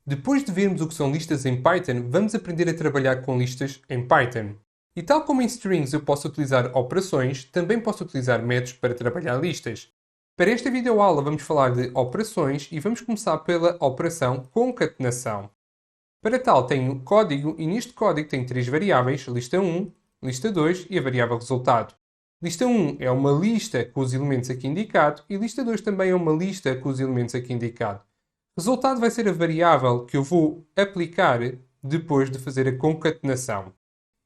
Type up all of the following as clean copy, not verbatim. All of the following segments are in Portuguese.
Depois de vermos o que são listas em Python, vamos aprender a trabalhar com listas em Python. E tal como em strings eu posso utilizar operações, também posso utilizar métodos para trabalhar listas. Para esta videoaula vamos falar de operações e vamos começar pela operação concatenação. Para tal tenho código e neste código tenho três variáveis, lista 1, lista 2 e a variável resultado. Lista 1 é uma lista com os elementos aqui indicados e lista 2 também é uma lista com os elementos aqui indicados. Resultado vai ser a variável que eu vou aplicar depois de fazer a concatenação.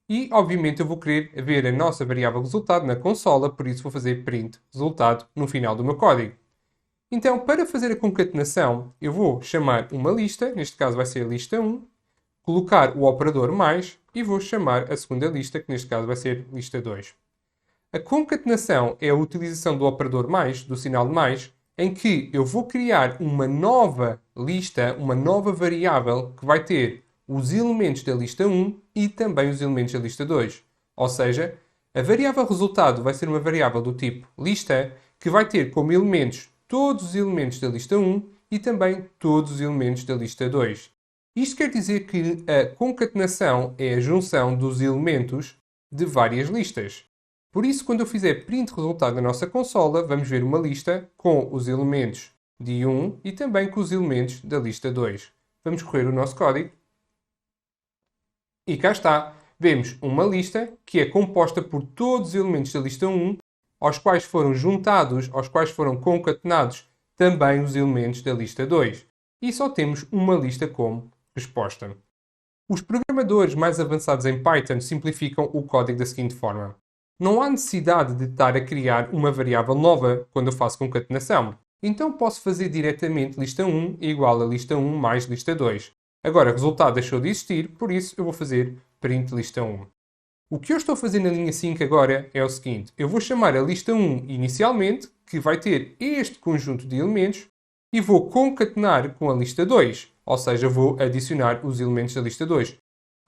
E, obviamente, eu vou querer ver a nossa variável resultado na consola, por isso vou fazer print resultado no final do meu código. Então, para fazer a concatenação, eu vou chamar uma lista, neste caso vai ser a lista 1, colocar o operador mais e vou chamar a segunda lista, que neste caso vai ser lista 2. A concatenação é a utilização do operador mais, do sinal de mais, em que eu vou criar uma nova lista, uma nova variável que vai ter os elementos da lista 1 e também os elementos da lista 2. Ou seja, a variável resultado vai ser uma variável do tipo lista, que vai ter como elementos todos os elementos da lista 1 e também todos os elementos da lista 2. Isto quer dizer que a concatenação é a junção dos elementos de várias listas. Por isso, quando eu fizer print resultado na nossa consola, vamos ver uma lista com os elementos de 1 e também com os elementos da lista 2. Vamos correr o nosso código. E cá está. Vemos uma lista que é composta por todos os elementos da lista 1, aos quais foram juntados, aos quais foram concatenados também os elementos da lista 2. E só temos uma lista como resposta. Os programadores mais avançados em Python simplificam o código da seguinte forma. Não há necessidade de estar a criar uma variável nova quando eu faço concatenação. Então posso fazer diretamente lista 1 igual a lista 1 mais lista 2. Agora o resultado deixou de existir, por isso eu vou fazer print lista 1. O que eu estou a fazer na linha 5 agora é o seguinte. Eu vou chamar a lista 1 inicialmente, que vai ter este conjunto de elementos, e vou concatenar com a lista 2. Ou seja, vou adicionar os elementos da lista 2.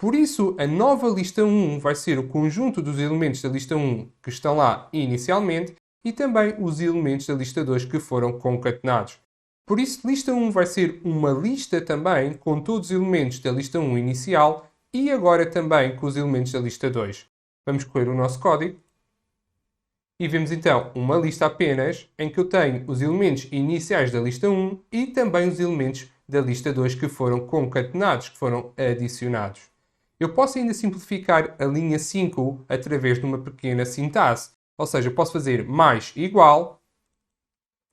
Por isso, a nova lista 1 vai ser o conjunto dos elementos da lista 1 que estão lá inicialmente e também os elementos da lista 2 que foram concatenados. Por isso, lista 1 vai ser uma lista também com todos os elementos da lista 1 inicial e agora também com os elementos da lista 2. Vamos correr o nosso código e vemos então uma lista apenas em que eu tenho os elementos iniciais da lista 1 e também os elementos da lista 2 que foram concatenados, que foram adicionados. Eu posso ainda simplificar a linha 5 através de uma pequena sintaxe. Ou seja, eu posso fazer mais igual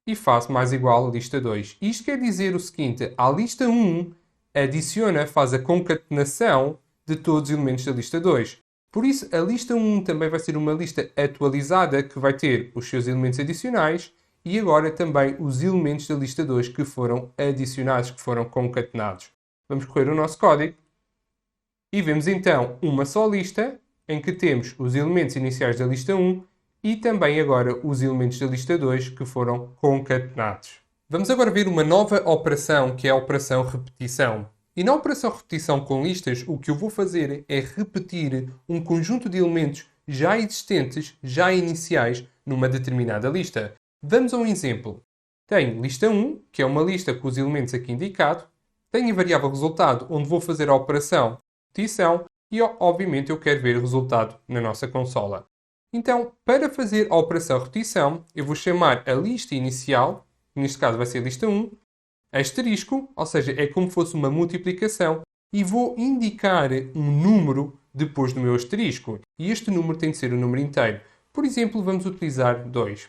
e faço mais igual a lista 2. Isto quer dizer o seguinte, a lista 1 adiciona, faz a concatenação de todos os elementos da lista 2. Por isso, a lista 1 também vai ser uma lista atualizada que vai ter os seus elementos adicionais e agora também os elementos da lista 2 que foram adicionados, que foram concatenados. Vamos correr o nosso código. E vemos então uma só lista em que temos os elementos iniciais da lista 1 e também agora os elementos da lista 2 que foram concatenados. Vamos agora ver uma nova operação que é a operação repetição. E na operação repetição com listas, o que eu vou fazer é repetir um conjunto de elementos já existentes, já iniciais, numa determinada lista. Vamos a um exemplo. Tenho lista 1, que é uma lista com os elementos aqui indicados. Tenho a variável resultado, onde vou fazer a operação repetição e, obviamente, eu quero ver o resultado na nossa consola. Então, para fazer a operação repetição, eu vou chamar a lista inicial, que neste caso vai ser a lista 1, asterisco, ou seja, é como se fosse uma multiplicação, e vou indicar um número depois do meu asterisco. E este número tem de ser um número inteiro. Por exemplo, vamos utilizar 2.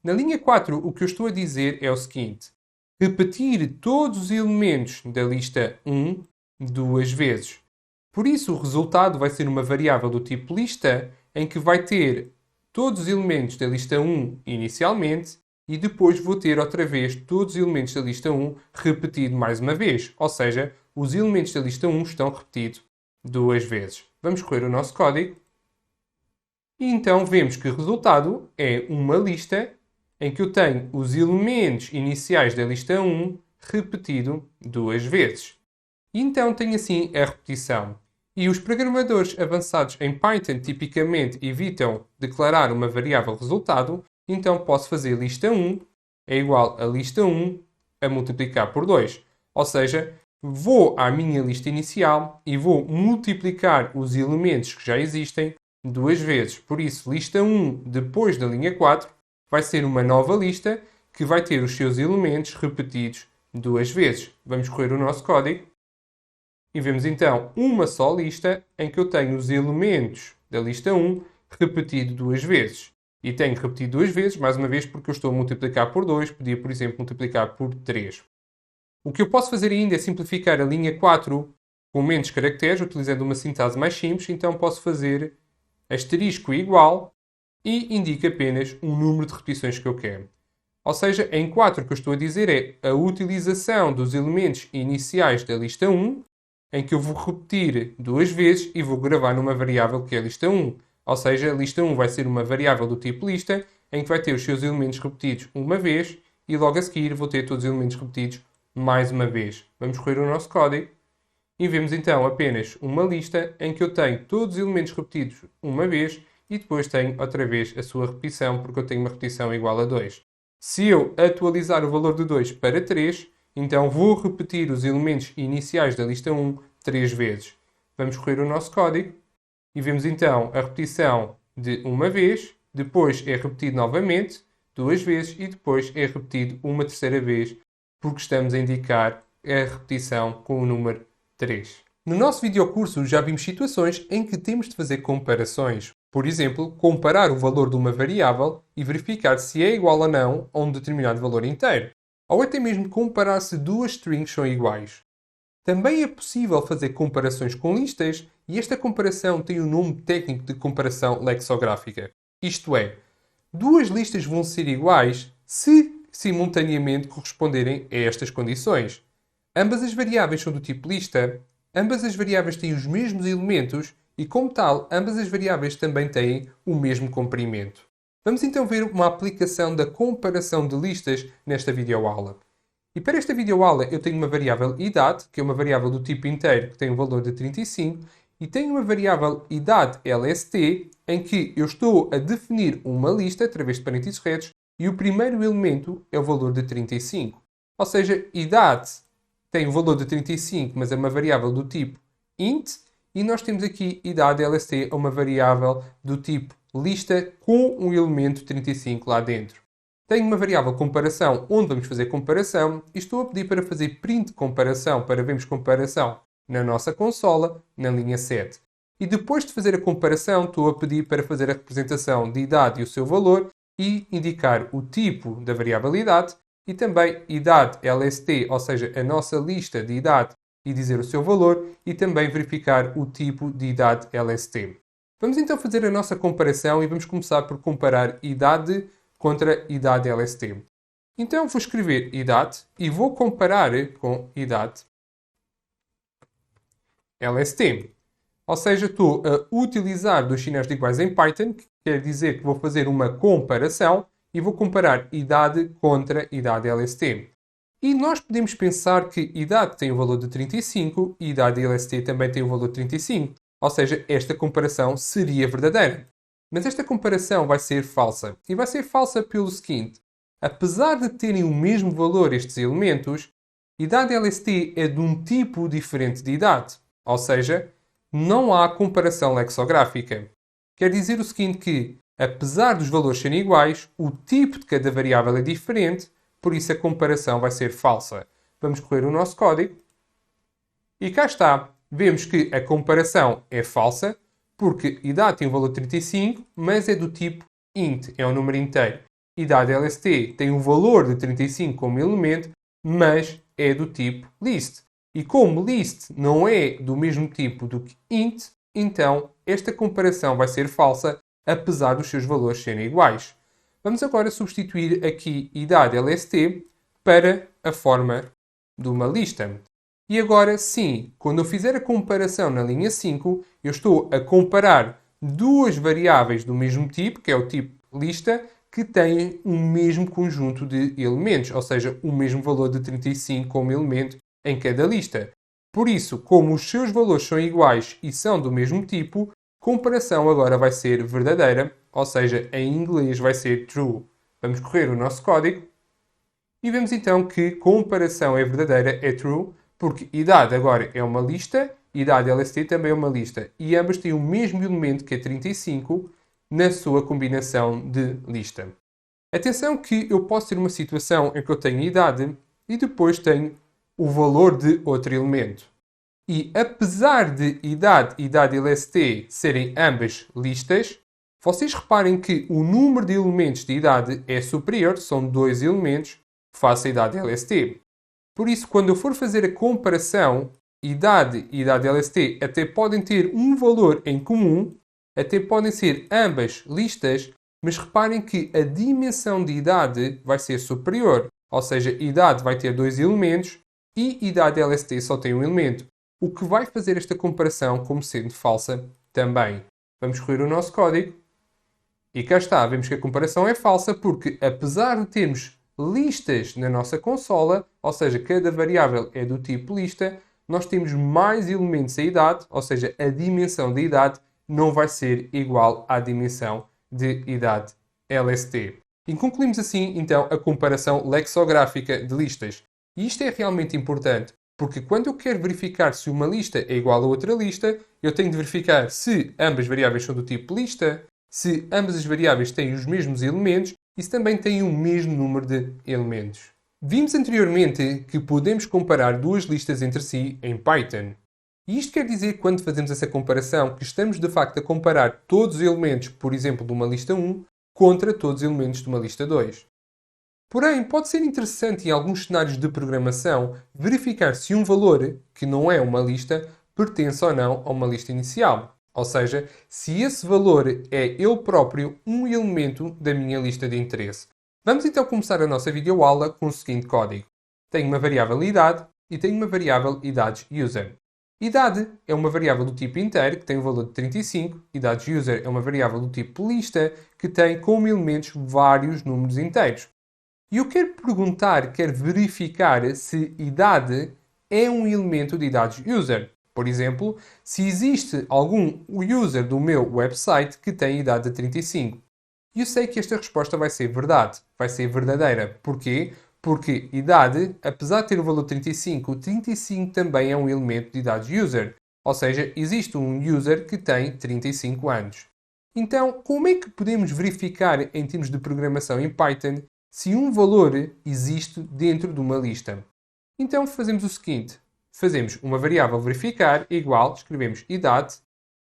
Na linha 4, o que eu estou a dizer é o seguinte. Repetir todos os elementos da lista 1 duas vezes. Por isso, o resultado vai ser uma variável do tipo lista, em que vai ter todos os elementos da lista 1 inicialmente e depois vou ter outra vez todos os elementos da lista 1 repetido mais uma vez. Ou seja, os elementos da lista 1 estão repetidos duas vezes. Vamos correr o nosso código. E então vemos que o resultado é uma lista em que eu tenho os elementos iniciais da lista 1 repetido duas vezes. E então tenho assim a repetição. E os programadores avançados em Python tipicamente evitam declarar uma variável resultado, então posso fazer lista 1 é igual a lista 1 a multiplicar por 2. Ou seja, Vou à minha lista inicial e vou multiplicar os elementos que já existem duas vezes. Por isso, lista 1 depois da linha 4 vai ser uma nova lista que vai ter os seus elementos repetidos duas vezes. Vamos correr o nosso código e vemos então uma só lista em que eu tenho os elementos da lista 1 repetido duas vezes. E tenho repetido duas vezes, mais uma vez, porque eu estou a multiplicar por 2, podia, por exemplo, multiplicar por 3. O que eu posso fazer ainda é simplificar a linha 4 com menos caracteres, utilizando uma sintaxe mais simples. Então posso fazer asterisco igual e indica apenas um número de repetições que eu quero. Ou seja, em 4 o que eu estou a dizer é a utilização dos elementos iniciais da lista 1, em que eu vou repetir duas vezes e vou gravar numa variável que é a lista 1. Ou seja, a lista 1 vai ser uma variável do tipo lista, em que vai ter os seus elementos repetidos uma vez e logo a seguir vou ter todos os elementos repetidos mais uma vez. Vamos correr o nosso código e vemos então apenas uma lista em que eu tenho todos os elementos repetidos uma vez e depois tenho outra vez a sua repetição, porque eu tenho uma repetição igual a 2. Se eu atualizar o valor de 2 para 3, então vou repetir os elementos iniciais da lista 1 3 vezes. Vamos correr o nosso código e vemos então a repetição de uma vez, depois é repetido novamente duas vezes e depois é repetido uma terceira vez, porque estamos a indicar a repetição com o número 3. No nosso videocurso já vimos situações em que temos de fazer comparações. Por exemplo, comparar o valor de uma variável e verificar se é igual ou não a um determinado valor inteiro. Ou até mesmo comparar se duas strings são iguais. Também é possível fazer comparações com listas e esta comparação tem o nome técnico de comparação lexicográfica. Isto é, duas listas vão ser iguais se simultaneamente corresponderem a estas condições. Ambas as variáveis são do tipo lista, ambas as variáveis têm os mesmos elementos e, como tal, ambas as variáveis também têm o mesmo comprimento. Vamos então ver uma aplicação da comparação de listas nesta videoaula. E para esta videoaula eu tenho uma variável idade, que é uma variável do tipo inteiro que tem um valor de 35, e tenho uma variável idade lst, em que eu estou a definir uma lista através de parênteses retos e o primeiro elemento é o valor de 35. Ou seja, idade tem o valor de 35, mas é uma variável do tipo int, e nós temos aqui idade lst, uma variável do tipo lista com um elemento 35 lá dentro. Tenho uma variável comparação onde vamos fazer comparação e estou a pedir para fazer print comparação para vermos comparação na nossa consola, na linha 7. E depois de fazer a comparação, estou a pedir para fazer a representação de idade e o seu valor e indicar o tipo da variável idade e também idade lst, ou seja, a nossa lista de idade e dizer o seu valor e também verificar o tipo de idade lst. Vamos então fazer a nossa comparação e vamos começar por comparar idade contra idade lst. Então vou escrever idade e vou comparar com idade lst. Ou seja, estou a utilizar dois sinais de iguais em Python, que quer dizer que vou fazer uma comparação e vou comparar idade contra idade lst. E nós podemos pensar que idade tem o valor de 35 e idade lst também tem o valor de 35. Ou seja, esta comparação seria verdadeira. Mas esta comparação vai ser falsa. E vai ser falsa pelo seguinte. Apesar de terem o mesmo valor estes elementos, idade lst é de um tipo diferente de idade. Ou seja, não há comparação lexicográfica. Quer dizer o seguinte que, apesar dos valores serem iguais, o tipo de cada variável é diferente, por isso a comparação vai ser falsa. Vamos correr o nosso código. E cá está. Vemos que a comparação é falsa, porque idade tem o valor de 35, mas é do tipo int, é um número inteiro. Idade lst tem um valor de 35 como elemento, mas é do tipo list. E como list não é do mesmo tipo do que int, então esta comparação vai ser falsa, apesar dos seus valores serem iguais. Vamos agora substituir aqui idade lst para a forma de uma lista. E agora sim, quando eu fizer a comparação na linha 5, eu estou a comparar duas variáveis do mesmo tipo, que é o tipo lista, que têm o mesmo conjunto de elementos, ou seja, o mesmo valor de 35 como elemento em cada lista. Por isso, como os seus valores são iguais e são do mesmo tipo, comparação agora vai ser verdadeira, ou seja, em inglês vai ser true. Vamos correr o nosso código e vemos então que comparação é verdadeira, é true, Porque idade agora é uma lista, idade LST também é uma lista. E ambas têm o mesmo elemento, que é 35, na sua combinação de lista. Atenção que eu posso ter uma situação em que eu tenho idade e depois tenho o valor de outro elemento. E apesar de idade e idade LST serem ambas listas, vocês reparem que o número de elementos de idade é superior, são 2 elementos, face à idade LST. Por isso, quando eu for fazer a comparação, idade e idade LST até podem ter um valor em comum, até podem ser ambas listas, mas reparem que a dimensão de idade vai ser superior. Ou seja, idade vai ter 2 elementos e idade LST só tem um elemento. O que vai fazer esta comparação como sendo falsa também. Vamos correr o nosso código. E cá está, vemos que a comparação é falsa porque, apesar de termos listas na nossa consola, ou seja, cada variável é do tipo lista, nós temos mais elementos a idade, ou seja, a dimensão de idade não vai ser igual à dimensão de idade LST. E concluímos assim, então, a comparação lexicográfica de listas. E isto é realmente importante, porque quando eu quero verificar se uma lista é igual a outra lista, eu tenho de verificar se ambas variáveis são do tipo lista, se ambas as variáveis têm os mesmos elementos e se também têm o mesmo número de elementos. Vimos anteriormente que podemos comparar duas listas entre si em Python. E isto quer dizer que quando fazemos essa comparação, que estamos de facto a comparar todos os elementos, por exemplo, de uma lista 1, contra todos os elementos de uma lista 2. Porém, pode ser interessante em alguns cenários de programação verificar se um valor, que não é uma lista, pertence ou não a uma lista inicial. Ou seja, se esse valor é ele próprio um elemento da minha lista de interesse. Vamos então começar a nossa videoaula com o seguinte código. Tenho uma variável idade e tenho uma variável idades_user. Idade é uma variável do tipo inteiro, que tem o valor de 35. Idades_user é uma variável do tipo lista, que tem como elementos vários números inteiros. E eu quero perguntar, quero verificar se idade é um elemento de idades_user. Por exemplo, se existe algum user do meu website que tem idade de 35. E eu sei que esta resposta vai ser verdade, vai ser verdadeira. Porquê? Porque idade, apesar de ter o valor 35, 35 também é um elemento de idades_user. Ou seja, existe um user que tem 35 anos. Então, como é que podemos verificar, em termos de programação em Python, se um valor existe dentro de uma lista? Então, fazemos o seguinte. Fazemos uma variável verificar igual, escrevemos idade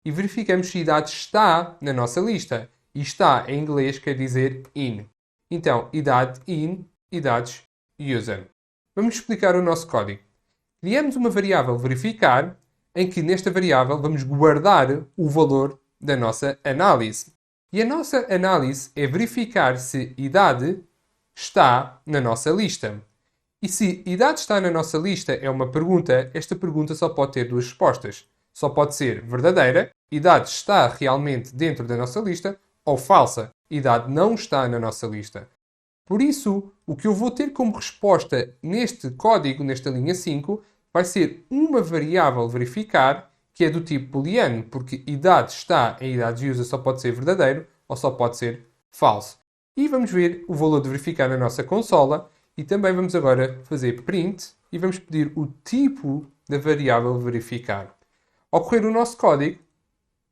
e verificamos se idade está na nossa lista. E está em inglês quer dizer in. Então, idade in, idades_user. Vamos explicar o nosso código. Criamos uma variável verificar em que nesta variável vamos guardar o valor da nossa análise. E a nossa análise é verificar se idade está na nossa lista. E se idade está na nossa lista é uma pergunta, esta pergunta só pode ter duas respostas. Só pode ser verdadeira, idade está realmente dentro da nossa lista, ou falsa, idade não está na nossa lista. Por isso, o que eu vou ter como resposta neste código, nesta linha 5, vai ser uma variável verificar, que é do tipo booleano, porque idade está em idades_user só pode ser verdadeiro ou só pode ser falso. E vamos ver o valor de verificar na nossa consola. E também vamos agora fazer print e vamos pedir o tipo da variável verificar. Ao correr o nosso código,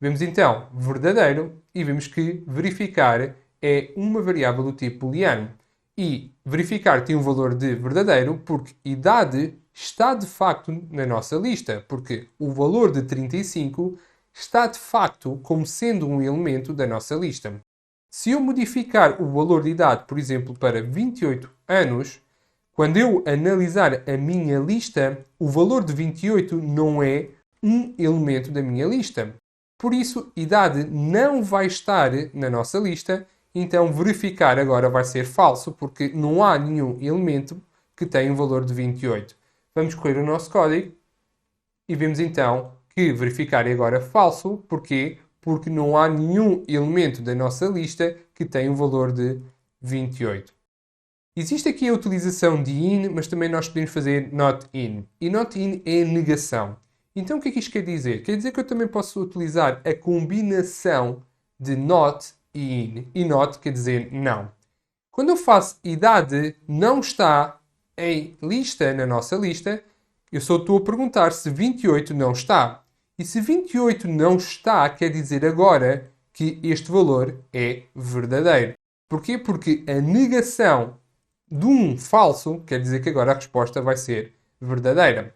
vemos então verdadeiro e vemos que verificar é uma variável do tipo booleano. E verificar tem um valor de verdadeiro porque idade está de facto na nossa lista, porque o valor de 35 está de facto como sendo um elemento da nossa lista. Se eu modificar o valor de idade, por exemplo, para 28 anos, quando eu analisar a minha lista, o valor de 28 não é um elemento da minha lista. Por isso, idade não vai estar na nossa lista, então verificar agora vai ser falso, porque não há nenhum elemento que tenha um valor de 28. Vamos correr o nosso código e vemos então que verificar é agora falso. Porquê? Porque não há nenhum elemento da nossa lista que tenha um valor de 28. Existe aqui a utilização de in, mas também nós podemos fazer not in. E not in é negação. Então o que é que isto quer dizer? Quer dizer que eu também posso utilizar a combinação de not e in. E not quer dizer não. Quando eu faço idade não está em lista, na nossa lista, Eu só estou a perguntar se 28 não está. E se 28 não está, quer dizer agora que este valor é verdadeiro. Porquê? Porque a negação de um falso quer dizer que agora a resposta vai ser verdadeira.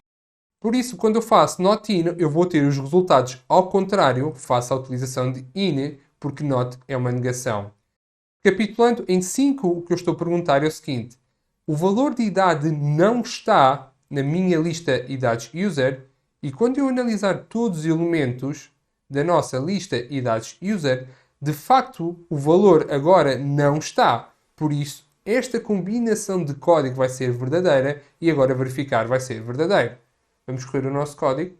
Por isso, quando eu faço not in, eu vou ter os resultados ao contrário, face à utilização de in, porque not é uma negação. Recapitulando, em 5, o que eu estou a perguntar é o seguinte: o valor de idade não está na minha lista idades user, e quando eu analisar todos os elementos da nossa lista idades user, de facto o valor agora não está. Por isso, esta combinação de código vai ser verdadeira e agora verificar vai ser verdadeiro. Vamos correr o nosso código.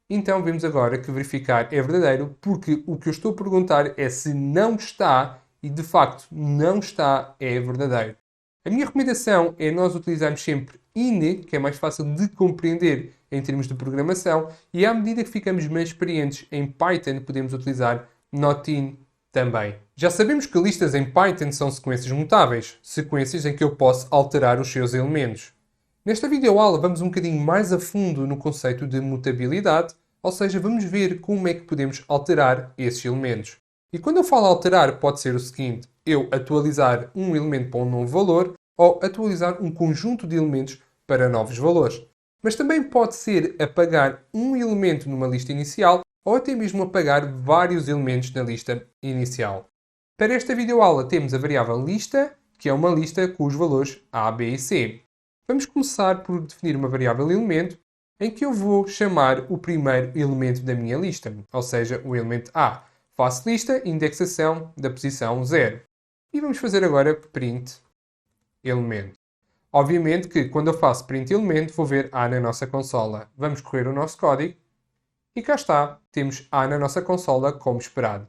Então vemos agora que verificar é verdadeiro, porque o que eu estou a perguntar é se não está, e de facto não está, é verdadeiro. A minha recomendação é nós utilizarmos sempre in, que é mais fácil de compreender em termos de programação, e à medida que ficamos mais experientes em Python, podemos utilizar not in também. Já sabemos que listas em Python são sequências mutáveis, sequências em que eu posso alterar os seus elementos. Nesta videoaula vamos um bocadinho mais a fundo no conceito de mutabilidade, ou seja, vamos ver como é que podemos alterar esses elementos. E quando eu falo alterar, pode ser o seguinte: eu atualizar um elemento para um novo valor ou atualizar um conjunto de elementos para novos valores. Mas também pode ser apagar um elemento numa lista inicial ou até mesmo apagar vários elementos na lista inicial. Para esta videoaula temos a variável lista, que é uma lista com os valores A, B e C. Vamos começar por definir uma variável elemento em que eu vou chamar o primeiro elemento da minha lista, ou seja, o elemento A. Faço lista, indexação da posição 0. E vamos fazer agora print elemento. Obviamente que quando eu faço print elemento vou ver A na nossa consola. Vamos correr o nosso código e cá está, temos A na nossa consola como esperado.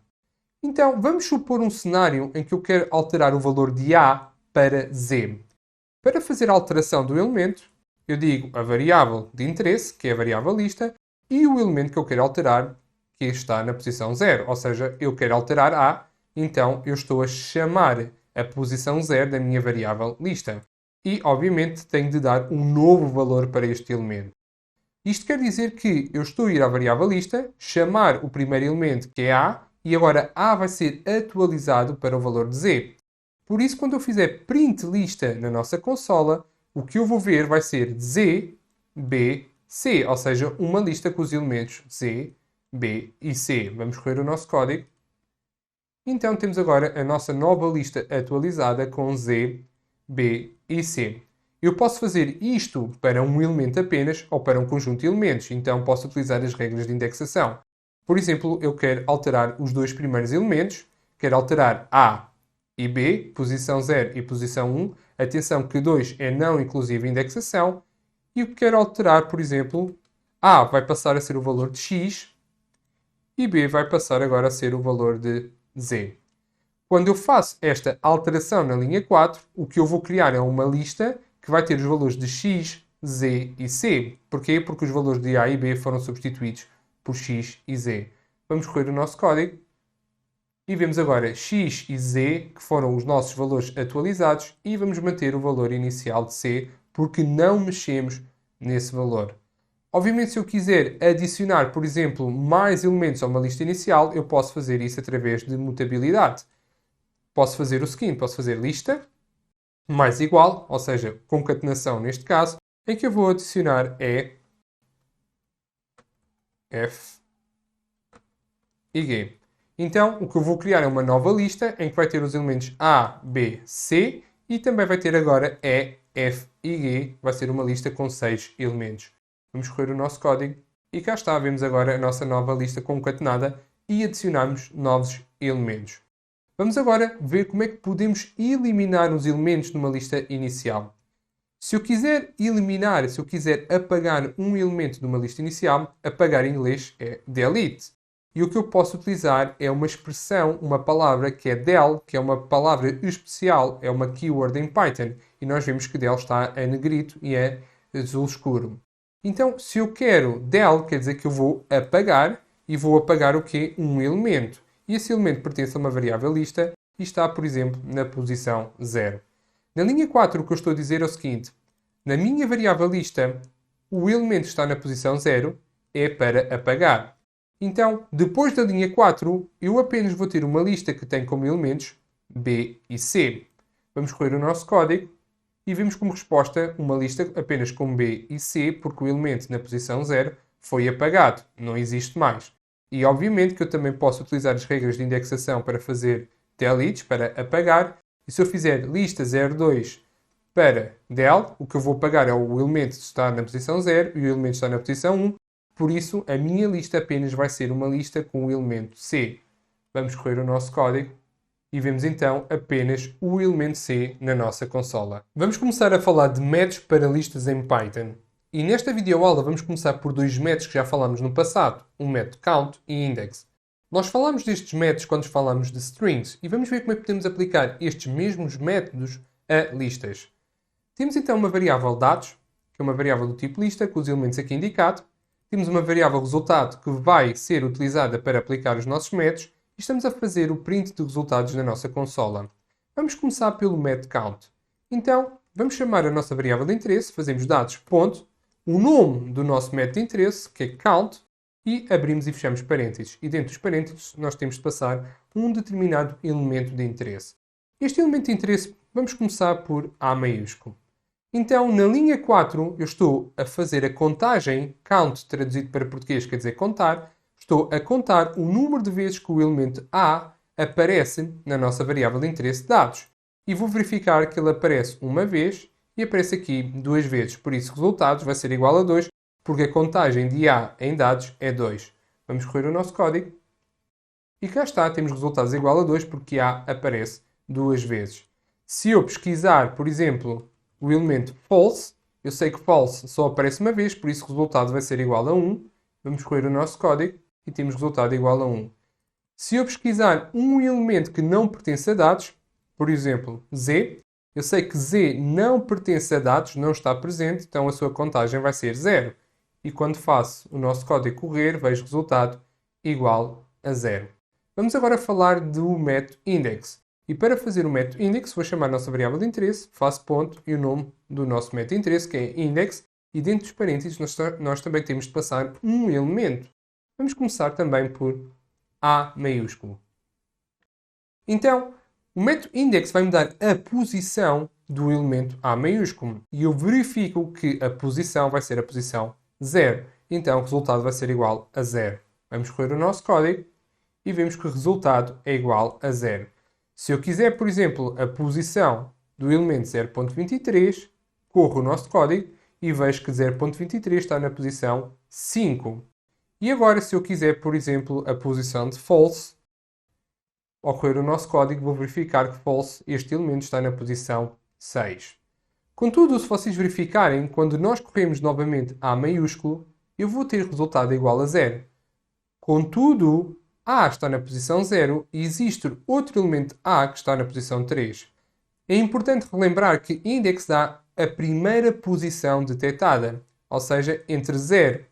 Então vamos supor um cenário em que eu quero alterar o valor de A para Z. Para fazer a alteração do elemento, eu digo a variável de interesse, que é a variável lista, e o elemento que eu quero alterar, que está na posição 0. Ou seja, eu quero alterar A, então eu estou a chamar a posição 0 da minha variável lista. E, obviamente, tenho de dar um novo valor para este elemento. Isto quer dizer que eu estou a ir à variável lista, chamar o primeiro elemento, que é A, e agora A vai ser atualizado para o valor de Z. Por isso, quando eu fizer print lista na nossa consola, o que eu vou ver vai ser Z, B, C, ou seja, uma lista com os elementos Z, B e C. Vamos correr o nosso código. Então temos agora a nossa nova lista atualizada com Z, B e C. Eu posso fazer isto para um elemento apenas ou para um conjunto de elementos, então posso utilizar as regras de indexação. Por exemplo, eu quero alterar os dois primeiros elementos, quero alterar A e B, posição 0 e posição 1. Atenção que 2 é não inclusive indexação. E eu quero alterar, por exemplo, A vai passar a ser o valor de X e B vai passar agora a ser o valor de Z. Quando eu faço esta alteração na linha 4, o que eu vou criar é uma lista que vai ter os valores de X, Z e C. Porquê? Porque os valores de A e B foram substituídos por X e Z. Vamos correr o nosso código. E vemos agora X e Z, que foram os nossos valores atualizados, e vamos manter o valor inicial de C, porque não mexemos nesse valor. Obviamente, se eu quiser adicionar, por exemplo, mais elementos a uma lista inicial, eu posso fazer isso através de mutabilidade. Posso fazer o seguinte, posso fazer lista, mais igual, ou seja, concatenação neste caso, em que eu vou adicionar E, F e G. Então, o que eu vou criar é uma nova lista em que vai ter os elementos A, B, C e também vai ter agora E, F e G. Vai ser uma lista com 6 elementos. Vamos correr o nosso código e cá está. Vemos agora a nossa nova lista concatenada e adicionamos novos elementos. Vamos agora ver como é que podemos eliminar os elementos numa lista inicial. Se eu quiser eliminar, se eu quiser apagar um elemento de uma lista inicial, apagar em inglês é delete. E o que eu posso utilizar é uma expressão, uma palavra que é del, que é uma palavra especial, é uma keyword em Python. E nós vemos que del está em negrito e é azul escuro. Então, se eu quero del, quer dizer que eu vou apagar, e vou apagar o quê? Um elemento. E esse elemento pertence a uma variável lista e está, por exemplo, na posição 0. Na linha 4, o que eu estou a dizer é o seguinte. Na minha variável lista, o elemento que está na posição 0 é para apagar. Então, depois da linha 4, eu apenas vou ter uma lista que tem como elementos B e C. Vamos correr o nosso código e vemos como resposta uma lista apenas com B e C, porque o elemento na posição 0 foi apagado, não existe mais. E obviamente que eu também posso utilizar as regras de indexação para fazer delete, para apagar. E se eu fizer lista 02 para del, o que eu vou apagar é o elemento que está na posição 0 e o elemento que está na posição 1. Por isso, a minha lista apenas vai ser uma lista com o elemento C. Vamos correr o nosso código e vemos então apenas o elemento C na nossa consola. Vamos começar a falar de métodos para listas em Python. E nesta videoaula vamos começar por dois métodos que já falámos no passado, o método count e index. Nós falámos destes métodos quando falámos de strings e vamos ver como é que podemos aplicar estes mesmos métodos a listas. Temos então uma variável dados, que é uma variável do tipo lista, com os elementos aqui indicados. Temos uma variável resultado que vai ser utilizada para aplicar os nossos métodos e estamos a fazer o print de resultados na nossa consola. Vamos começar pelo método count. Então, vamos chamar a nossa variável de interesse, fazemos dados, ponto, o nome do nosso método de interesse, que é count, e abrimos e fechamos parênteses. E dentro dos parênteses nós temos de passar um determinado elemento de interesse. Este elemento de interesse, vamos começar por A maiúsculo. Então, na linha 4, eu estou a fazer a contagem, count traduzido para português quer dizer contar, estou a contar o número de vezes que o elemento A aparece na nossa variável de interesse dados. E vou verificar que ele aparece uma vez e aparece aqui duas vezes. Por isso, resultados vai ser igual a 2, porque a contagem de A em dados é 2. Vamos correr o nosso código. E cá está, temos resultados igual a 2, porque A aparece duas vezes. Se eu pesquisar, por exemplo, o elemento false, eu sei que false só aparece uma vez, por isso o resultado vai ser igual a 1. Vamos correr o nosso código e temos resultado igual a 1. Se eu pesquisar um elemento que não pertence a dados, por exemplo, Z, eu sei que Z não pertence a dados, não está presente, então a sua contagem vai ser 0. E quando faço o nosso código correr, vejo resultado igual a 0. Vamos agora falar do método index. E para fazer o método index, vou chamar a nossa variável de interesse, faço ponto e o nome do nosso método de interesse, que é index, e dentro dos parênteses nós também temos de passar um elemento. Vamos começar também por A maiúsculo. Então, o método index vai me dar a posição do elemento A maiúsculo. E eu verifico que a posição vai ser a posição 0. Então, o resultado vai ser igual a 0. Vamos correr o nosso código e vemos que o resultado é igual a 0. Se eu quiser, por exemplo, a posição do elemento 0.23, corro o nosso código e vejo que 0.23 está na posição 5. E agora, se eu quiser, por exemplo, a posição de false, ao correr o nosso código, vou verificar que false, este elemento está na posição 6. Contudo, se vocês verificarem, quando nós corremos novamente A maiúsculo, eu vou ter resultado igual a 0. Contudo, A está na posição 0 e existe outro elemento A que está na posição 3. É importante relembrar que index dá a primeira posição detectada, ou seja, entre 0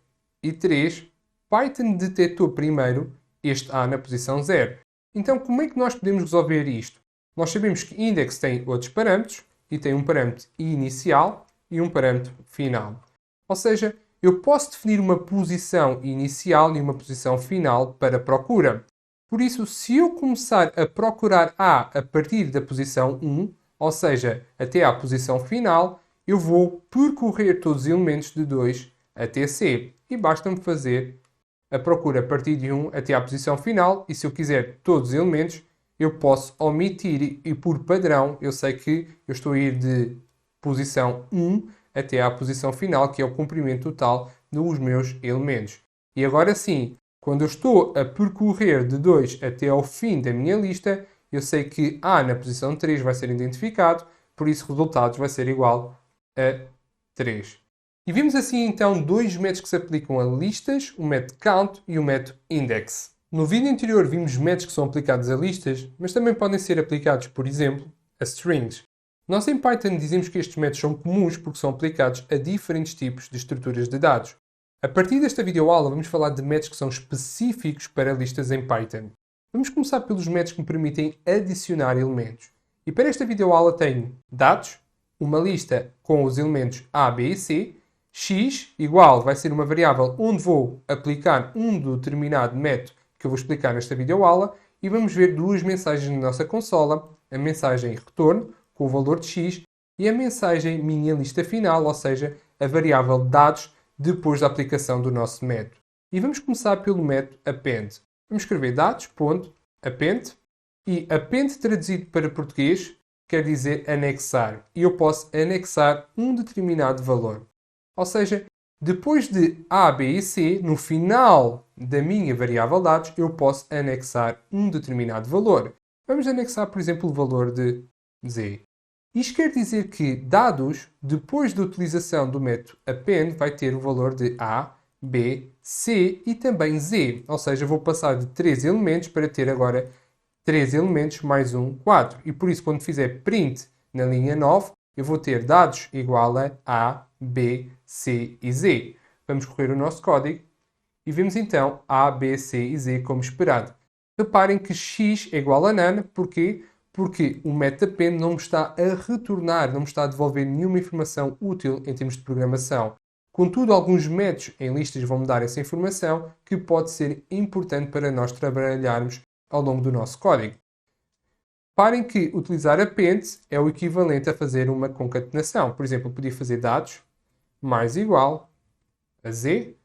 e 3, Python detectou primeiro este A na posição 0. Então, como é que nós podemos resolver isto? Nós sabemos que index tem outros parâmetros e tem um parâmetro inicial e um parâmetro final. Ou seja, eu posso definir uma posição inicial e uma posição final para procura. Por isso, se eu começar a procurar A a partir da posição 1, ou seja, até à posição final, eu vou percorrer todos os elementos de 2 até C. E basta-me fazer a procura a partir de 1 até à posição final. E se eu quiser todos os elementos, eu posso omitir e por padrão eu sei que eu estou a ir de posição 1 até à posição final, que é o comprimento total dos meus elementos. E agora sim, quando eu estou a percorrer de 2 até ao fim da minha lista, eu sei que A na posição 3 vai ser identificado, por isso resultados vai ser igual a 3. E vimos assim então dois métodos que se aplicam a listas, o método count e o método index. No vídeo anterior vimos métodos que são aplicados a listas, mas também podem ser aplicados, por exemplo, a strings. Nós em Python dizemos que estes métodos são comuns porque são aplicados a diferentes tipos de estruturas de dados. A partir desta videoaula vamos falar de métodos que são específicos para listas em Python. Vamos começar pelos métodos que me permitem adicionar elementos. E para esta videoaula tenho dados, uma lista com os elementos A, B e C, X igual vai ser uma variável onde vou aplicar um determinado método que eu vou explicar nesta videoaula e vamos ver duas mensagens na nossa consola, a mensagem retorno com o valor de X e a mensagem minha lista final, ou seja, a variável dados depois da aplicação do nosso método. E vamos começar pelo método append. Vamos escrever dados.append e append traduzido para português quer dizer anexar. E eu posso anexar um determinado valor. Ou seja, depois de A, B e C, no final da minha variável dados, eu posso anexar um determinado valor. Vamos anexar, por exemplo, o valor de Z. Isto quer dizer que dados, depois da utilização do método append, vai ter o valor de A, B, C e também Z. Ou seja, vou passar de 3 elementos para ter agora 3 elementos mais 4. E por isso, quando fizer print na linha 9, eu vou ter dados igual a B, C e Z. Vamos correr o nosso código e vemos então A, B, C e Z como esperado. Reparem que X é igual a none. Porquê? Porque o método append não me está a retornar, não me está a devolver nenhuma informação útil em termos de programação. Contudo, alguns métodos em listas vão me dar essa informação que pode ser importante para nós trabalharmos ao longo do nosso código. Reparem que utilizar append é o equivalente a fazer uma concatenação. Por exemplo, eu podia fazer dados mais igual a Z.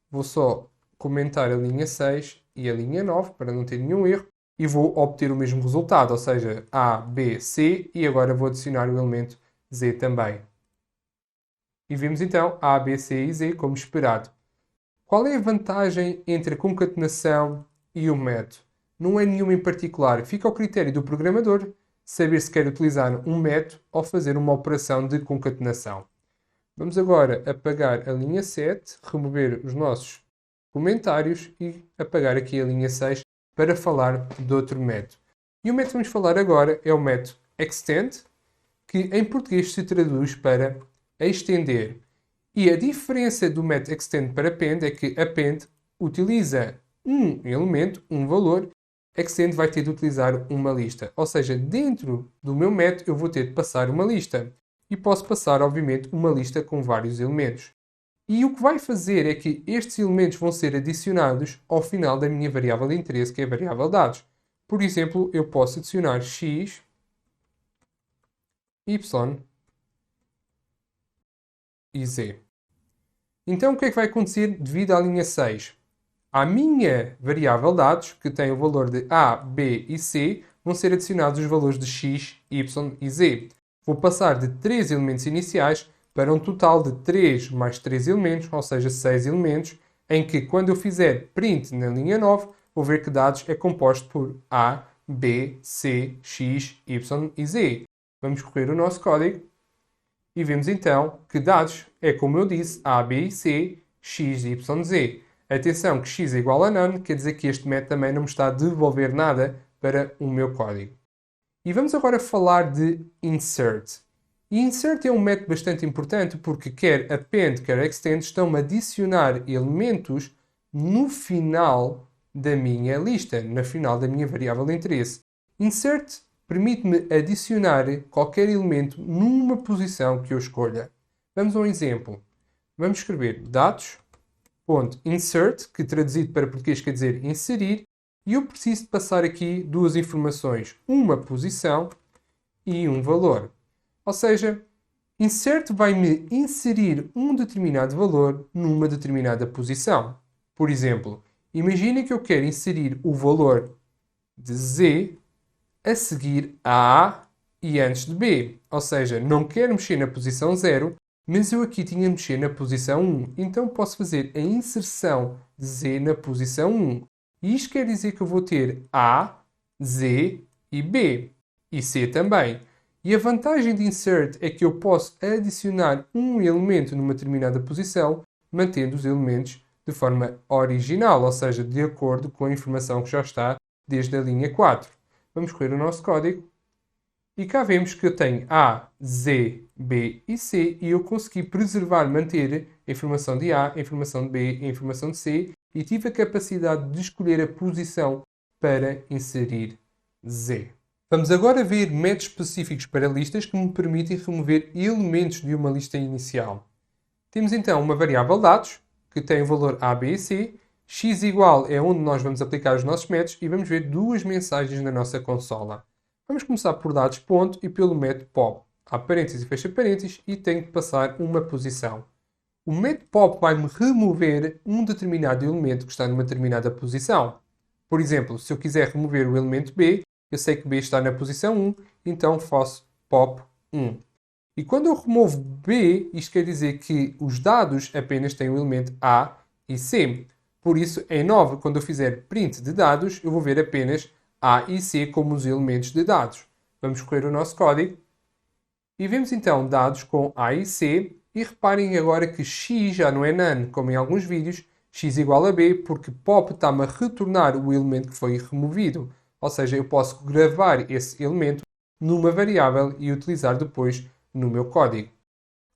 Vou só comentar a linha 6 e a linha 9 para não ter nenhum erro. E vou obter o mesmo resultado, ou seja, A, B, C, e agora vou adicionar o elemento Z também. E vemos então A, B, C e Z como esperado. Qual é a vantagem entre a concatenação e o método? Não é nenhuma em particular. Fica ao critério do programador saber se quer utilizar um método ou fazer uma operação de concatenação. Vamos agora apagar a linha 7, remover os nossos comentários e apagar aqui a linha 6 para falar de outro método. E o método que vamos falar agora é o método extend, que em português se traduz para estender. E a diferença do método extend para append é que append utiliza um elemento, um valor, extend vai ter de utilizar uma lista. Ou seja, dentro do meu método eu vou ter de passar uma lista. E posso passar, obviamente, uma lista com vários elementos. E o que vai fazer é que estes elementos vão ser adicionados ao final da minha variável de interesse, que é a variável dados. Por exemplo, eu posso adicionar x, y e z. Então, o que é que vai acontecer devido à linha 6? À minha variável dados, que tem o valor de A, B e C, vão ser adicionados os valores de x, y e z. Vou passar de 3 elementos iniciais para um total de 3 mais 3 elementos, ou seja, 6 elementos, em que quando eu fizer print na linha 9, vou ver que dados é composto por A, B, C, X, Y e Z. Vamos correr o nosso código e vemos então que dados é, como eu disse, A, B e C, X, Y, Z. Atenção que X é igual a none, quer dizer que este método também não me está a devolver nada para o meu código. E vamos agora falar de insert. E insert é um método bastante importante porque quer append, quer extend estão-me a adicionar elementos no final da minha lista, no final da minha variável de interesse. Insert permite-me adicionar qualquer elemento numa posição que eu escolha. Vamos a um exemplo. Vamos escrever dados.insert, que traduzido para português quer dizer inserir, e eu preciso de passar aqui duas informações, uma posição e um valor. Ou seja, insert vai-me inserir um determinado valor numa determinada posição. Por exemplo, imagine que eu quero inserir o valor de Z a seguir a A e antes de B. Ou seja, não quero mexer na posição 0, mas eu aqui tinha de mexer na posição 1. Então posso fazer a inserção de Z na posição 1. E isto quer dizer que eu vou ter A, Z e B. E C também. E a vantagem de insert é que eu posso adicionar um elemento numa determinada posição, mantendo os elementos de forma original, ou seja, de acordo com a informação que já está desde a linha 4. Vamos correr o nosso código. E cá vemos que eu tenho A, Z, B e C e eu consegui preservar, manter a informação de A, a informação de B e a informação de C e tive a capacidade de escolher a posição para inserir Z. Vamos agora ver métodos específicos para listas que me permitem remover elementos de uma lista inicial. Temos então uma variável dados, que tem o valor A, B e C. X igual é onde nós vamos aplicar os nossos métodos e vamos ver duas mensagens na nossa consola. Vamos começar por dados ponto e pelo método pop. Abre parênteses e fecha parênteses e tenho que passar uma posição. O método pop vai-me remover um determinado elemento que está numa determinada posição. Por exemplo, se eu quiser remover o elemento B, eu sei que B está na posição 1, então faço pop 1. E quando eu removo B, isto quer dizer que os dados apenas têm o elemento A e C. Por isso, em 9, quando eu fizer print de dados, eu vou ver apenas A e C como os elementos de dados. Vamos correr o nosso código. E vemos então dados com A e C. E reparem agora que X já não é none, como em alguns vídeos. X igual a B, porque pop está-me a retornar o elemento que foi removido. Ou seja, eu posso gravar esse elemento numa variável e utilizar depois no meu código.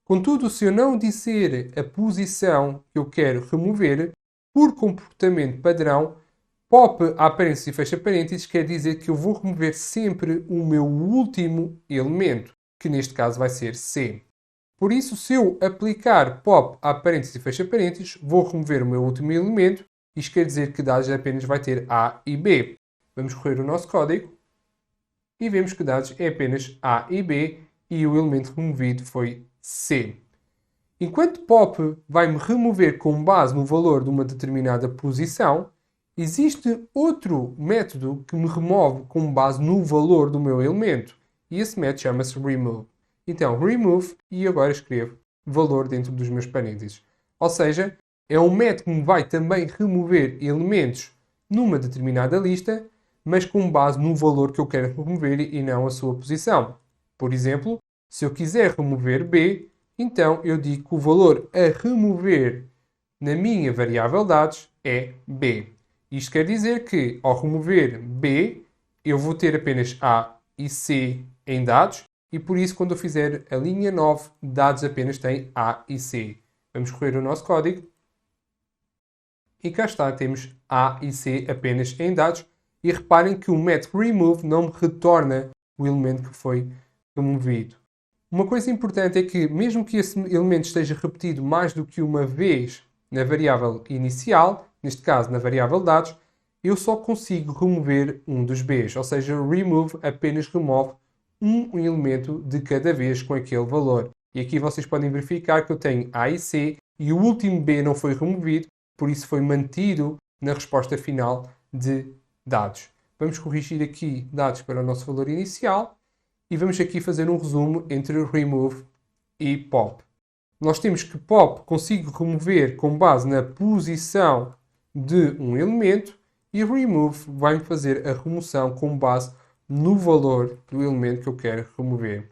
Contudo, se eu não disser a posição que eu quero remover, por comportamento padrão, pop abre parênteses e fecha parênteses quer dizer que eu vou remover sempre o meu último elemento, que neste caso vai ser C. Por isso, se eu aplicar pop abre parênteses e fecha parênteses, vou remover o meu último elemento. Isto quer dizer que dados apenas vai ter A e B. Vamos correr o nosso código e vemos que dados é apenas A e B e o elemento removido foi C. Enquanto pop vai-me remover com base no valor de uma determinada posição, existe outro método que me remove com base no valor do meu elemento. E esse método chama-se remove. Então, remove e agora escrevo valor dentro dos meus parênteses. Ou seja, é um método que me vai também remover elementos numa determinada lista, mas com base no valor que eu quero remover e não a sua posição. Por exemplo, se eu quiser remover B, então eu digo que o valor a remover na minha variável dados é B. Isto quer dizer que, ao remover B, eu vou ter apenas A e C em dados, e por isso, quando eu fizer a linha 9, dados apenas têm A e C. Vamos correr o nosso código. E cá está, temos A e C apenas em dados. E reparem que o método remove não me retorna o elemento que foi removido. Uma coisa importante é que, mesmo que esse elemento esteja repetido mais do que uma vez na variável inicial, neste caso na variável dados, eu só consigo remover um dos Bs. Ou seja, o remove apenas remove um elemento de cada vez com aquele valor. E aqui vocês podem verificar que eu tenho A e C e o último B não foi removido, por isso foi mantido na resposta final de dados. Vamos corrigir aqui dados para o nosso valor inicial e vamos aqui fazer um resumo entre remove e pop. Nós temos que pop consigo remover com base na posição de um elemento e remove vai-me fazer a remoção com base no valor do elemento que eu quero remover.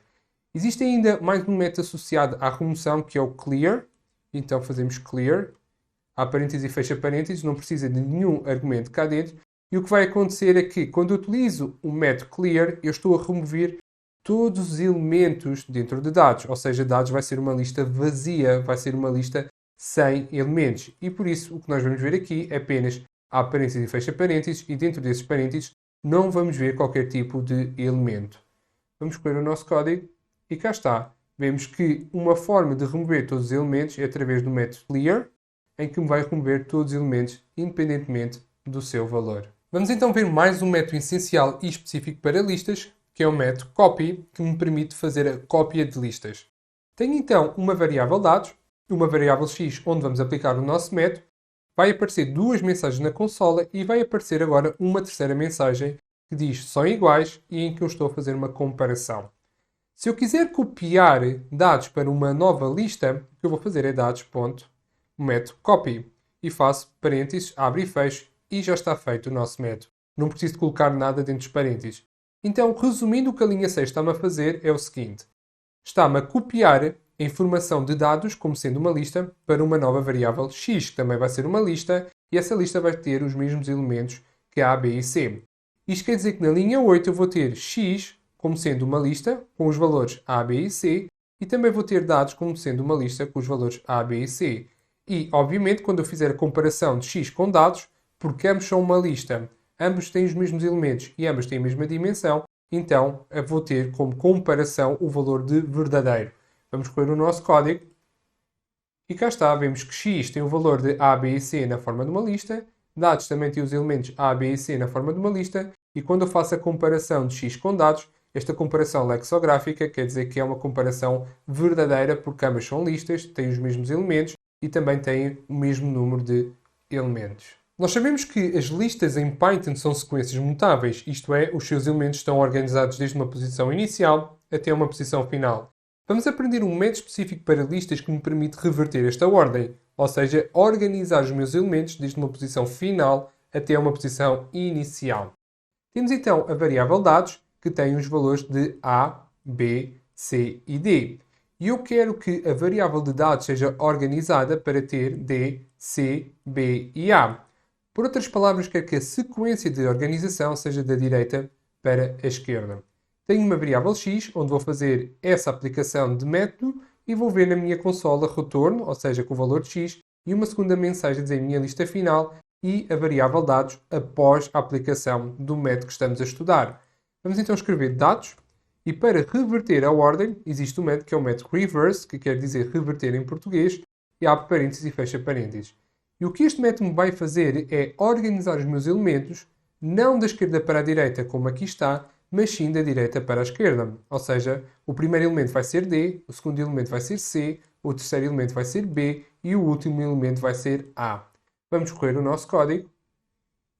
Existe ainda mais um método associado à remoção que é o clear. Então fazemos clear, abre parênteses e fecha parênteses, não precisa de nenhum argumento cá dentro. E o que vai acontecer é que quando eu utilizo o método clear, eu estou a remover todos os elementos dentro de dados. Ou seja, dados vai ser uma lista vazia, vai ser uma lista sem elementos. E por isso o que nós vamos ver aqui é apenas abre parênteses e fecha parênteses e dentro desses parênteses não vamos ver qualquer tipo de elemento. Vamos escolher o nosso código e cá está. Vemos que uma forma de remover todos os elementos é através do método clear, em que me vai remover todos os elementos independentemente do seu valor. Vamos então ver mais um método essencial e específico para listas, que é o método copy, que me permite fazer a cópia de listas. Tenho então uma variável dados, uma variável x onde vamos aplicar o nosso método, vai aparecer duas mensagens na consola e vai aparecer agora uma terceira mensagem que diz são iguais e em que eu estou a fazer uma comparação. Se eu quiser copiar dados para uma nova lista, o que eu vou fazer é dados.método copy e faço parênteses, abre e fecho e já está feito o nosso método. Não preciso de colocar nada dentro dos parênteses. Então, resumindo, o que a linha 6 está-me a fazer é o seguinte. Está-me a copiar a informação de dados como sendo uma lista para uma nova variável x, que também vai ser uma lista, e essa lista vai ter os mesmos elementos que A, B e C. Isto quer dizer que na linha 8 eu vou ter x como sendo uma lista com os valores A, B e C, e também vou ter dados como sendo uma lista com os valores A, B e C. E, obviamente, quando eu fizer a comparação de x com dados, porque ambos são uma lista, ambos têm os mesmos elementos e ambos têm a mesma dimensão, então eu vou ter como comparação o valor de verdadeiro. Vamos escolher o nosso código E cá está, vemos que x tem o valor de A, B e C na forma de uma lista, dados também tem os elementos A, B e C na forma de uma lista, e quando eu faço a comparação de x com dados, esta comparação lexicográfica quer dizer que é uma comparação verdadeira, porque ambas são listas, têm os mesmos elementos e também têm o mesmo número de elementos. Nós sabemos que as listas em Python são sequências mutáveis, isto é, os seus elementos estão organizados desde uma posição inicial até uma posição final. Vamos aprender um método específico para listas que me permite reverter esta ordem, ou seja, organizar os meus elementos desde uma posição final até uma posição inicial. Temos então a variável dados, que tem os valores de A, B, C e D. E eu quero que a variável de dados seja organizada para ter D, C, B e A. Por outras palavras, quero que a sequência de organização seja da direita para a esquerda. Tenho uma variável x, onde vou fazer essa aplicação de método e vou ver na minha consola retorno, ou seja, com o valor de x, e uma segunda mensagem a dizer minha lista final e a variável dados após a aplicação do método que estamos a estudar. Vamos então escrever dados e para reverter a ordem existe um método que é o método reverse, que quer dizer reverter em português, e abre parênteses e fecha parênteses. E o que este método vai fazer é organizar os meus elementos não da esquerda para a direita, como aqui está, mas sim da direita para a esquerda. Ou seja, o primeiro elemento vai ser D, o segundo elemento vai ser C, o terceiro elemento vai ser B e o último elemento vai ser A. Vamos correr o nosso código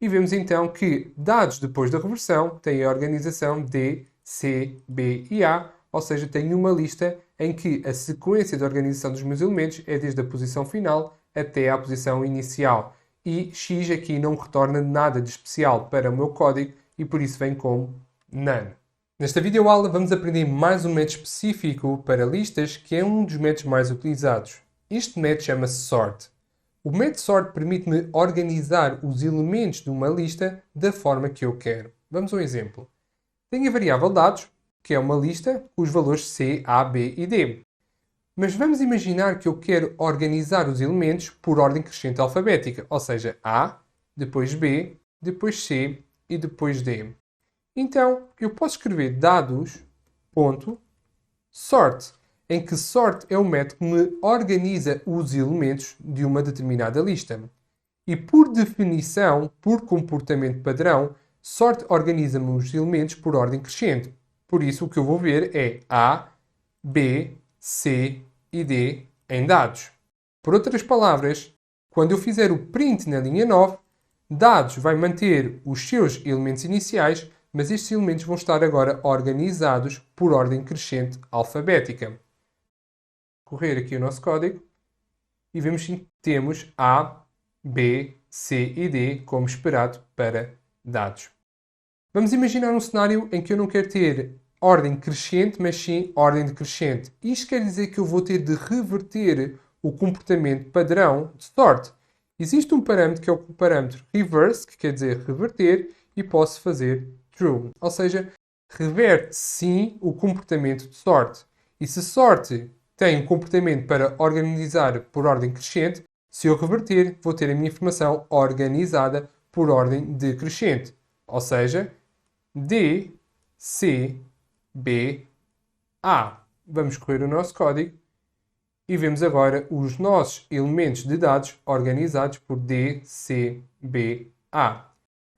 e vemos então que dados depois da reversão têm a organização D, C, B e A, ou seja, tenho uma lista em que a sequência de organização dos meus elementos é desde a posição final até à posição inicial. E x aqui não retorna nada de especial para o meu código e por isso vem como none. Nesta videoaula vamos aprender mais um método específico para listas que é um dos métodos mais utilizados. Este método chama-se sort. O método sort permite-me organizar os elementos de uma lista da forma que eu quero. Vamos a um exemplo. Tenho a variável dados, que é uma lista com os valores C, A, B e D. Mas vamos imaginar que eu quero organizar os elementos por ordem crescente alfabética, ou seja, A, depois B, depois C e depois D. Então, eu posso escrever dados.sort, em que sort é o método que me organiza os elementos de uma determinada lista. E por definição, por comportamento padrão, sort organiza-me os elementos por ordem crescente. Por isso, o que eu vou ver é A, B, C e D em dados. Por outras palavras, quando eu fizer o print na linha 9, dados vai manter os seus elementos iniciais, mas estes elementos vão estar agora organizados por ordem crescente alfabética. Correr aqui o nosso código e vemos que temos A, B, C e D como esperado para dados. Vamos imaginar um cenário em que eu não quero ter ordem crescente, mas sim ordem decrescente. Isto quer dizer que eu vou ter de reverter o comportamento padrão de sort. Existe um parâmetro que é o parâmetro reverse, que quer dizer reverter, e posso fazer true. Ou seja, reverte sim o comportamento de sort. E se sort tem um comportamento para organizar por ordem crescente, se eu reverter, vou ter a minha informação organizada por ordem decrescente. Ou seja, D, C, B, A. Vamos correr o nosso código e vemos agora os nossos elementos de dados organizados por D, C, B, A.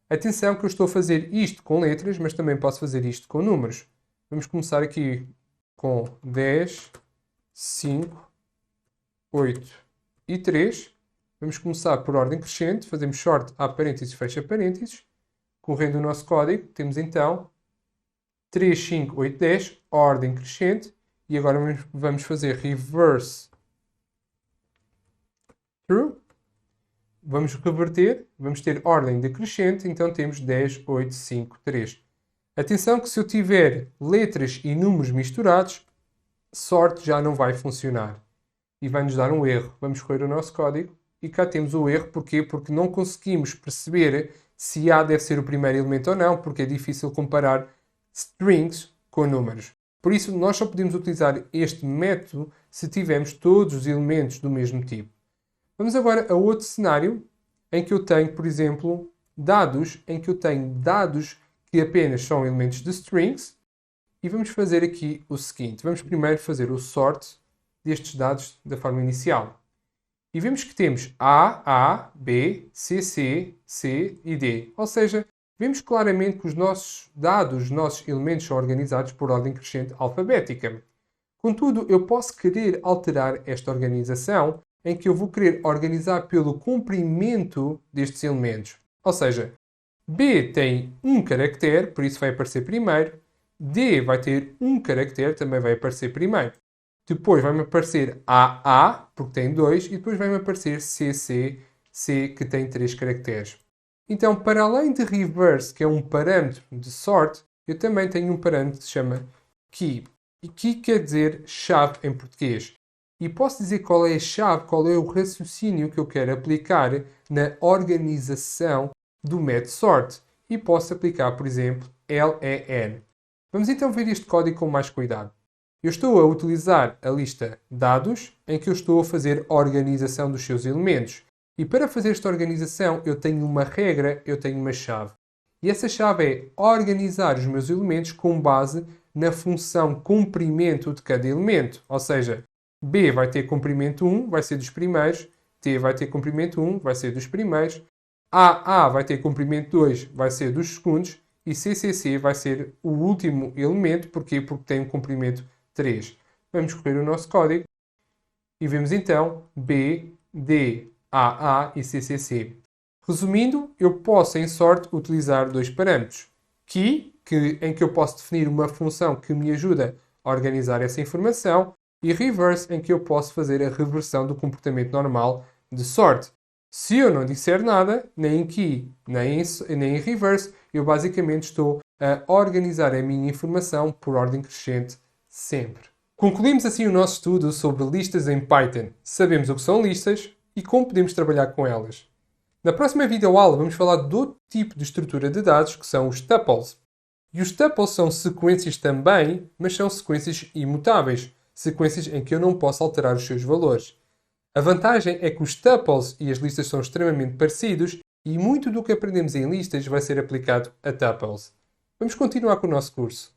Atenção que eu estou a fazer isto com letras, mas também posso fazer isto com números. Vamos começar aqui com 10, 5, 8 e 3. Vamos começar por ordem crescente. Fazemos short a parênteses, fecha parênteses. Correndo o nosso código, temos então 3, 5, 8, 10, ordem crescente. E agora vamos fazer reverse true. Vamos reverter, vamos ter ordem decrescente, então temos 10, 8, 5, 3. Atenção que se eu tiver letras e números misturados, sort já não vai funcionar. E vai-nos dar um erro. Vamos correr o nosso código. E cá temos o erro. Porquê? Porque não conseguimos perceber se A deve ser o primeiro elemento ou não, porque é difícil comparar strings com números. Por isso, nós só podemos utilizar este método se tivermos todos os elementos do mesmo tipo. Vamos agora a outro cenário em que eu tenho, por exemplo, dados que apenas são elementos de strings. E vamos fazer aqui o seguinte. Vamos primeiro fazer o sort destes dados da forma inicial. E vemos que temos A, B, C, C e D. Ou seja, vemos claramente que os nossos dados, os nossos elementos são organizados por ordem crescente alfabética. Contudo, eu posso querer alterar esta organização, em que eu vou querer organizar pelo comprimento destes elementos. Ou seja, B tem um caractere, por isso vai aparecer primeiro. D vai ter um caractere, também vai aparecer primeiro. Depois vai-me aparecer AA, porque tem 2, e depois vai-me aparecer C, que tem 3 caracteres. Então, para além de reverse, que é um parâmetro de sort, eu também tenho um parâmetro que se chama key. E key quer dizer chave em português. E posso dizer qual é a chave, qual é o raciocínio que eu quero aplicar na organização do método sort. E posso aplicar, por exemplo, len. Vamos então ver este código com mais cuidado. Eu estou a utilizar a lista dados, em que eu estou a fazer a organização dos seus elementos. E para fazer esta organização, eu tenho uma regra, eu tenho uma chave. E essa chave é organizar os meus elementos com base na função comprimento de cada elemento. Ou seja, B vai ter comprimento 1, vai ser dos primeiros. T vai ter comprimento 1, vai ser dos primeiros. AA vai ter comprimento 2, vai ser dos segundos. E CCC vai ser o último elemento. Porquê? Porque tem um comprimento 3. Vamos correr o nosso código e vemos então B, D, AA e CCC. Resumindo, eu posso em sort utilizar dois parâmetros. Key, em que eu posso definir uma função que me ajuda a organizar essa informação, e reverse, em que eu posso fazer a reversão do comportamento normal de sort. Se eu não disser nada, nem em key, nem em reverse, eu basicamente estou a organizar a minha informação por ordem crescente sempre. Concluímos assim o nosso estudo sobre listas em Python. Sabemos o que são listas e como podemos trabalhar com elas. Na próxima videoaula vamos falar de outro tipo de estrutura de dados, que são os tuples. E os tuples são sequências também, mas são sequências imutáveis, sequências em que eu não posso alterar os seus valores. A vantagem é que os tuples e as listas são extremamente parecidos e muito do que aprendemos em listas vai ser aplicado a tuples. Vamos continuar com o nosso curso.